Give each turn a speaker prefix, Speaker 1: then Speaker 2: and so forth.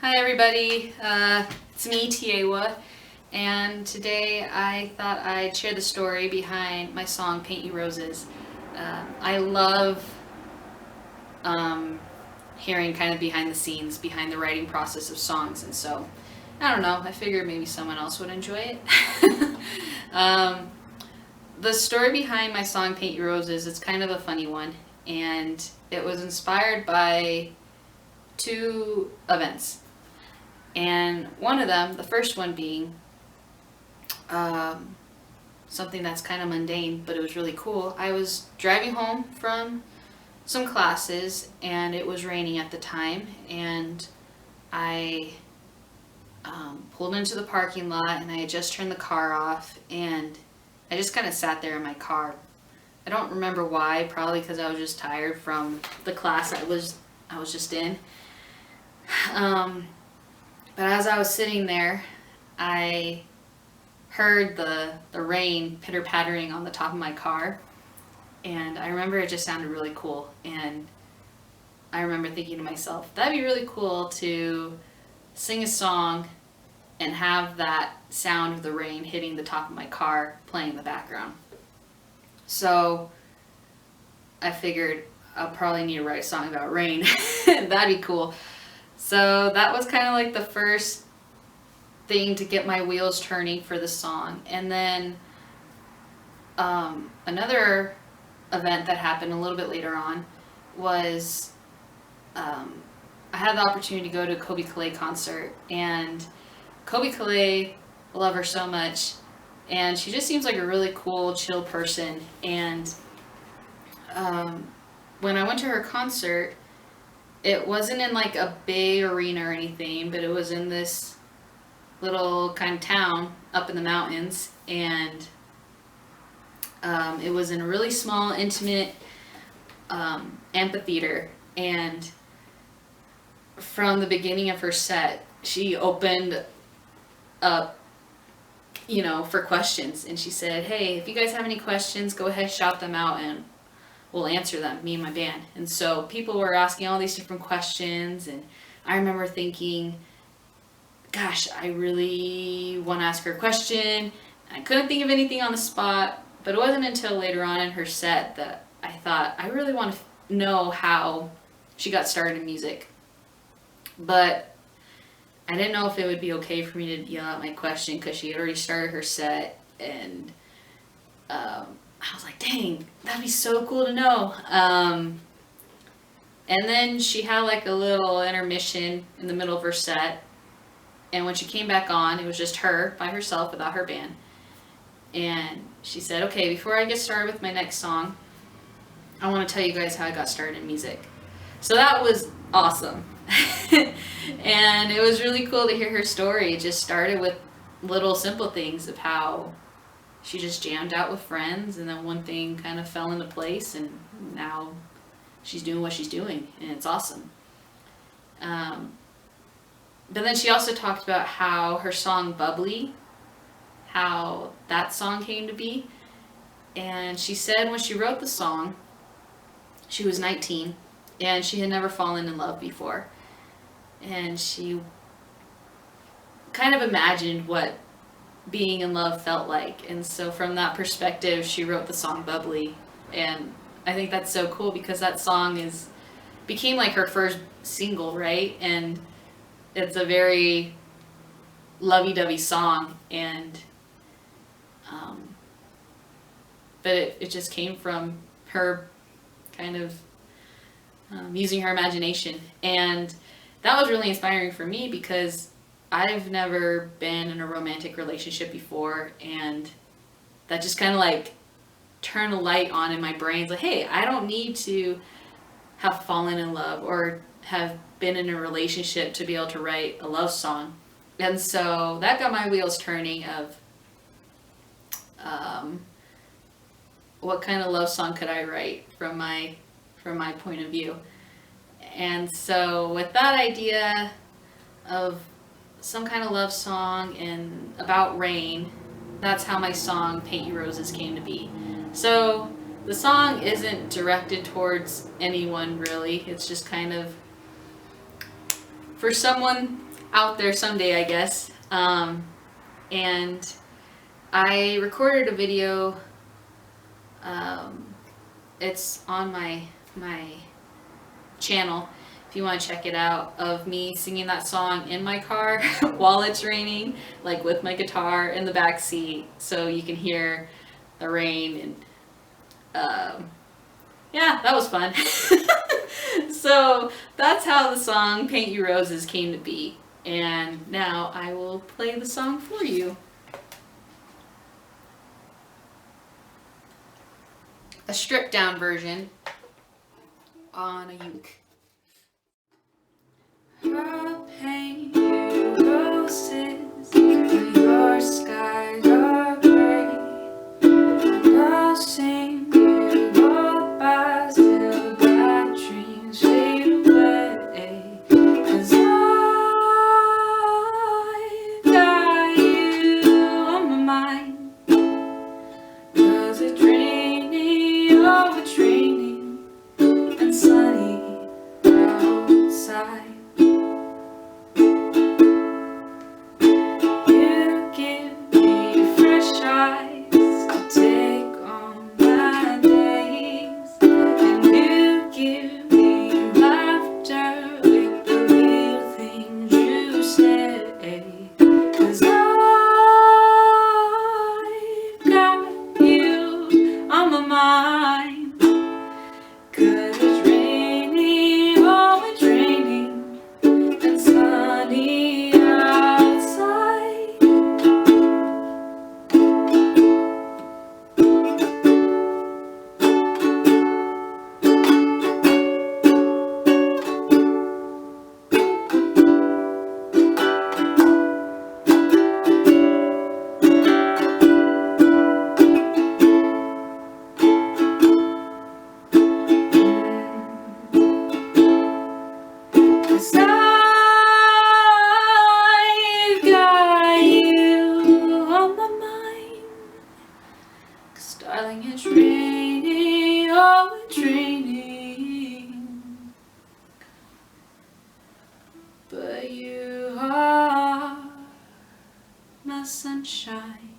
Speaker 1: Hi everybody, it's me, Tiewa, and today I thought I'd share the story behind my song Paint You Roses. I love hearing kind of behind the scenes, behind the writing process of songs, and so, I don't know, I figured maybe someone else would enjoy it. The story behind my song Paint You Roses, it's kind of a funny one, and it was inspired by two events. And one of them, the first one being something that's kind of mundane, but it was really cool. I was driving home from some classes, and it was raining at the time, and I pulled into the parking lot, and I had just turned the car off, and I just kind of sat there in my car. I don't remember why, probably because I was just tired from the class I was just in. But as I was sitting there, I heard the rain pitter-pattering on the top of my car, and I remember it just sounded really cool, and I remember thinking to myself, that'd be really cool to sing a song and have that sound of the rain hitting the top of my car playing in the background. So I figured I'll probably need to write a song about rain. That'd be cool. So that was kind of like the first thing to get my wheels turning for the song. And then another event that happened a little bit later on was I had the opportunity to go to a Kobe Calais concert. And Kobe Calais, I love her so much. And she just seems like a really cool, chill person. And when I went to her concert, it wasn't in like a big arena or anything, but it was in this little kind of town up in the mountains, and it was in a really small, intimate amphitheater. And from the beginning of her set, she opened up, for questions, and she said, "Hey, if you guys have any questions, go ahead, shout them out, and we'll answer them, me and my band." And so people were asking all these different questions, and I remember thinking, gosh, I really want to ask her a question. I couldn't think of anything on the spot, but it wasn't until later on in her set that I thought, I really want to know how she got started in music. But I didn't know if it would be okay for me to yell out my question because she had already started her set, and I was like, dang, that'd be so cool to know. And then she had like a little intermission in the middle of her set. And when she came back on, it was just her by herself without her band. And she said, okay, before I get started with my next song, I want to tell you guys how I got started in music. So that was awesome. And it was really cool to hear her story. It just started with little simple things of how she just jammed out with friends, and then one thing kind of fell into place, and now she's doing what she's doing, and it's awesome. But then she also talked about how her song Bubbly, how that song came to be. And she said when she wrote the song, she was 19, and she had never fallen in love before. And she kind of imagined what being in love felt like, and so from that perspective she wrote the song Bubbly. And I think that's so cool because that song became like her first single, right? And it's a very lovey-dovey song, and but it just came from her kind of using her imagination. And that was really inspiring for me because I've never been in a romantic relationship before, and that just kind of like turned a light on in my brain. It's like, hey, I don't need to have fallen in love or have been in a relationship to be able to write a love song. And so that got my wheels turning of what kind of love song could I write from my point of view. And so with that idea of some kind of love song and about rain, that's how my song Paint You Roses came to be. So the song isn't directed towards anyone really. It's just kind of for someone out there someday, I guess. And I recorded a video. It's on my channel if you want to check it out, of me singing that song in my car while it's raining, like with my guitar in the back seat, so you can hear the rain. And yeah, that was fun. So that's how the song Paint You Roses came to be. And now I will play the song for you. A stripped down version on a uke. I'll paint you roses when your skies are gray, and I'll sing you goodbyes till bad dreams fade away. 'Cause I've got you on my mind. 'Cause it's raining, oh it's raining, and sunny outside. Darling, it's raining, oh it's raining, but you are my sunshine.